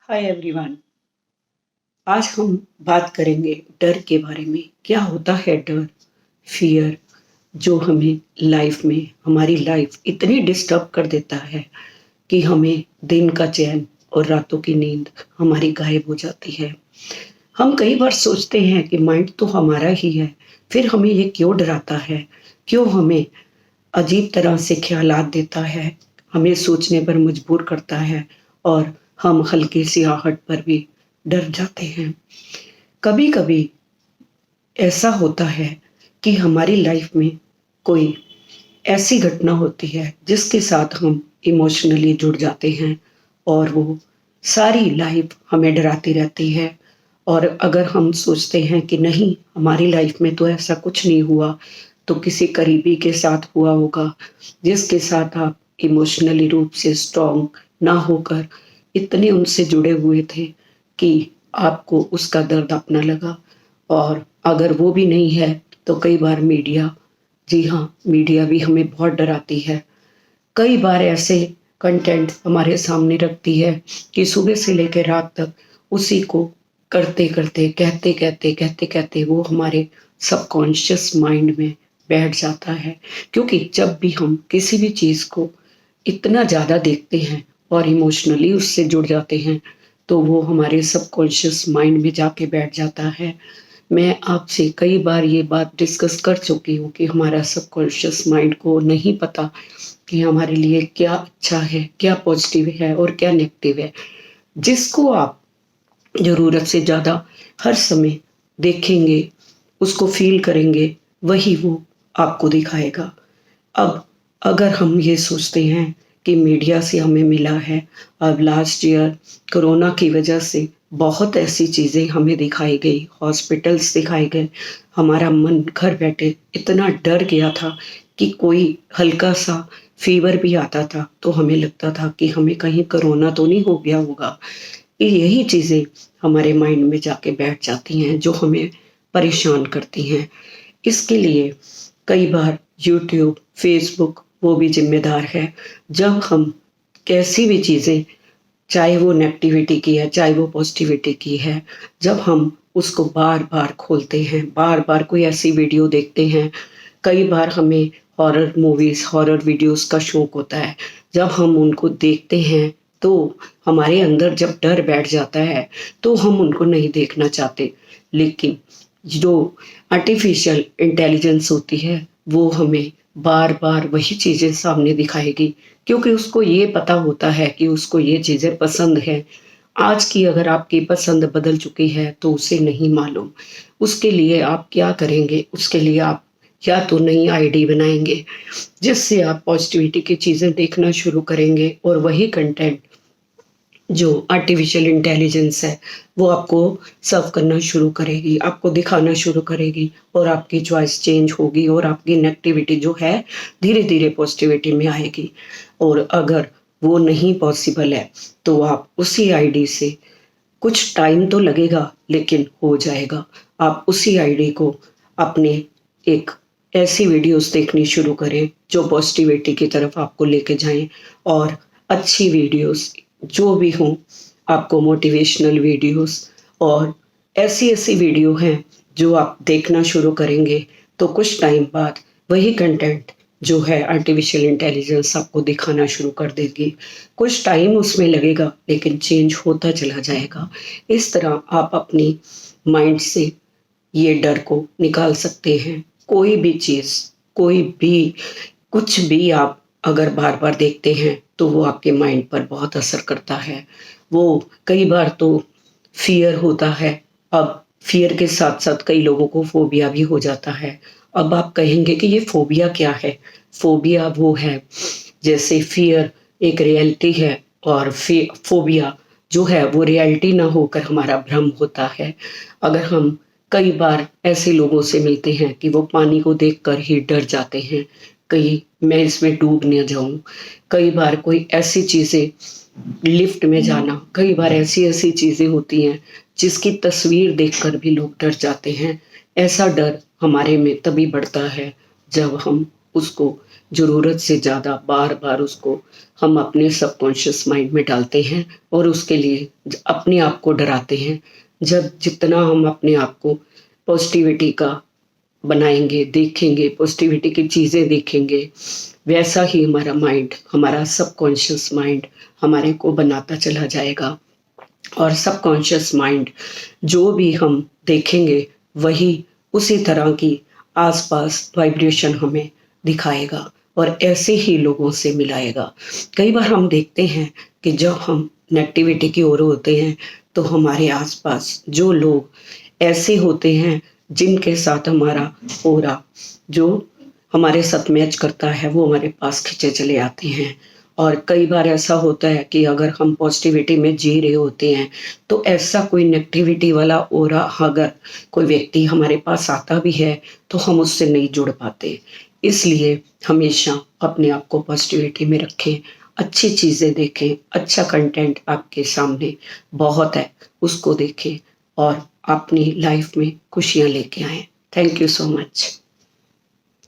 Hi everyone. आज हम बात करेंगे डर के बारे में। क्या होता है डर, फियर, जो हमें लाइफ में हमारी लाइफ इतनी डिस्टर्ब कर देता है कि हमें दिन का चैन और रातों की नींद हमारी गायब हो जाती है। हम कई बार सोचते हैं कि माइंड तो हमारा ही है, फिर हमें ये क्यों डराता है, क्यों हमें अजीब तरह से ख्यालात देता है, हमें सोचने पर मजबूर करता है और हम हल्की सी आहट पर भी डर जाते हैं। कभी कभी ऐसा होता है कि हमारी लाइफ में कोई ऐसी घटना होती है जिसके साथ हम इमोशनली जुड़ जाते हैं और वो सारी लाइफ हमें डराती रहती है। और अगर हम सोचते हैं कि नहीं, हमारी लाइफ में तो ऐसा कुछ नहीं हुआ, तो किसी करीबी के साथ हुआ होगा जिसके साथ आप इमोशनली रूप से स्ट्रॉन्ग ना होकर इतने उनसे जुड़े हुए थे कि आपको उसका दर्द अपना लगा। और अगर वो भी नहीं है तो कई बार मीडिया, जी हाँ, मीडिया भी हमें बहुत डराती है। कई बार ऐसे कंटेंट हमारे सामने रखती है कि सुबह से लेकर रात तक उसी को करते करते कहते कहते वो हमारे सबकॉन्शियस माइंड में बैठ जाता है। क्योंकि जब भी हम किसी भी चीज़ को इतना ज़्यादा देखते हैं और इमोशनली उससे जुड़ जाते हैं तो वो हमारे सबकॉन्शियस माइंड में जाके बैठ जाता है। मैं आपसे कई बार ये बात डिस्कस कर चुकी हूँ कि हमारा सबकॉन्शियस माइंड को नहीं पता कि हमारे लिए क्या अच्छा है, क्या पॉजिटिव है और क्या नेगेटिव है। जिसको आप ज़रूरत से ज़्यादा हर समय देखेंगे, उसको फ़ील करेंगे, वही वो आपको दिखाएगा। अब अगर हम ये सोचते हैं कि मीडिया से हमें मिला है, अब लास्ट ईयर कोरोना की वजह से बहुत ऐसी चीज़ें हमें दिखाई गई, हॉस्पिटल्स दिखाए गए, हमारा मन घर बैठे इतना डर गया था कि कोई हल्का सा फीवर भी आता था तो हमें लगता था कि हमें कहीं कोरोना तो नहीं हो गया होगा। यही चीज़ें हमारे माइंड में जाके बैठ जाती हैं जो हमें परेशान करती हैं। इसके लिए कई बार यूट्यूब, फेसबुक वो भी ज़िम्मेदार है। जब हम कैसी भी चीज़ें, चाहे वो नेगेटिविटी की है, चाहे वो पॉजिटिविटी की है, जब हम उसको बार-बार खोलते हैं, बार-बार कोई ऐसी वीडियो देखते हैं, कई बार हमें हॉरर मूवीज़, हॉरर वीडियोज़ का शौक होता है। जब हम उनको देखते हैं, तो हमारे अंदर जब डर बैठ जाता है, तो हम उनको नहीं देखना चाहते। लेकिन जो आर्टिफ़िशियल इंटेलिजेंस होती है, वो हमें बार-बार वही चीज़ें सामने दिखाएगी, क्योंकि उसको ये पता होता है कि उसको ये चीज़ें पसंद हैं। आज की अगर आपकी पसंद बदल चुकी है, तो उसे नहीं मालूम। उसके लिए आप क्या करेंगे? उसके लिए आप या तो नई आईडी बनाएँगे, जिससे आप पॉज़िटिविटी की चीज़ें देखना शुरू करेंगे और वही कंटेंट जो आर्टिफ़िशियल इंटेलिजेंस है, वो आपको सर्व करना शुरू करेगी, आपको दिखाना शुरू करेगी और आपकी चॉइस चेंज होगी और आपकी नेगेटिविटी जो है, धीरे-धीरे पॉज़िटिविटी में आएगी। और अगर वो नहीं पॉसिबल है, तो आप उसी आईडी से, कुछ टाइम तो लगेगा लेकिन हो जाएगा। आप उसी आईडी को अपने एक ऐसी वीडियोज़ देखनी शुरू करें जो पॉज़िटिविटी की तरफ आपको लेके जाएँ और अच्छी वीडियोज़ जो भी हों, आपको मोटिवेशनल वीडियोज़ और ऐसी-ऐसी वीडियो हैं जो आप देखना शुरू करेंगे तो कुछ टाइम बाद वही कंटेंट जो है आर्टिफ़िशियल इंटेलिजेंस आपको दिखाना शुरू कर देगी। कुछ टाइम उसमें लगेगा लेकिन चेंज होता चला जाएगा। इस तरह आप अपनी माइंड से ये डर को निकाल सकते हैं। कोई भी चीज़, कोई भी, कुछ भी आप अगर बार-बार देखते हैं, तो वो आपके माइंड पर बहुत असर करता है। वो कई बार तो फ़ियर होता है, अब फ़ियर के साथ-साथ कई लोगों को फ़ोबिया भी हो जाता है। अब आप कहेंगे कि ये फ़ोबिया क्या है? फ़ोबिया वो है, जैसे फ़ियर एक रियलिटी है और फ़ोबिया जो है वो रियलिटी ना होकर हमारा भ्रम होता है। अगर हम कई बार ऐसे लोगों से मिलते हैं कि वो पानी को देखकर ही डर जाते हैं, कहीं मैं इसमें डूब ना जाऊँ। कई बार कोई ऐसी चीज़ें, लिफ्ट में जाना, कई बार ऐसी-ऐसी चीज़ें होती हैं जिसकी तस्वीर देखकर भी लोग डर जाते हैं। ऐसा डर हमारे में तभी बढ़ता है जब हम उसको ज़रूरत से ज़्यादा बार बार उसको हम अपने सबकॉन्शियस माइंड में डालते हैं और उसके लिए अपने आप को डराते हैं। जब जितना हम अपने आप को पॉजिटिविटी का बनाएंगे, देखेंगे, पॉजिटिविटी की चीज़ें देखेंगे, वैसा ही हमारा माइंड, हमारा सबकॉन्शियस माइंड हमारे को बनाता चला जाएगा। और सबकॉन्शियस माइंड जो भी हम देखेंगे वही उसी तरह की आसपास वाइब्रेशन हमें दिखाएगा और ऐसे ही लोगों से मिलाएगा। कई बार हम देखते हैं कि जब हम नेगेटिविटी की ओर होते हैं तो हमारे आसपास जो लोग ऐसे होते हैं जिनके साथ हमारा ऑरा जो हमारे साथ मैच करता है वो हमारे पास खींचे चले आते हैं। और कई बार ऐसा होता है कि अगर हम पॉजिटिविटी में जी रहे होते हैं तो ऐसा कोई नेगेटिविटी वाला ऑरा अगर कोई व्यक्ति हमारे पास आता भी है तो हम उससे नहीं जुड़ पाते। इसलिए हमेशा अपने आप को पॉजिटिविटी में रखें, अच्छी चीज़ें देखें, अच्छा कंटेंट आपके सामने बहुत है, उसको देखें और अपनी लाइफ में खुशियाँ लेके आएँ। Thank you so much.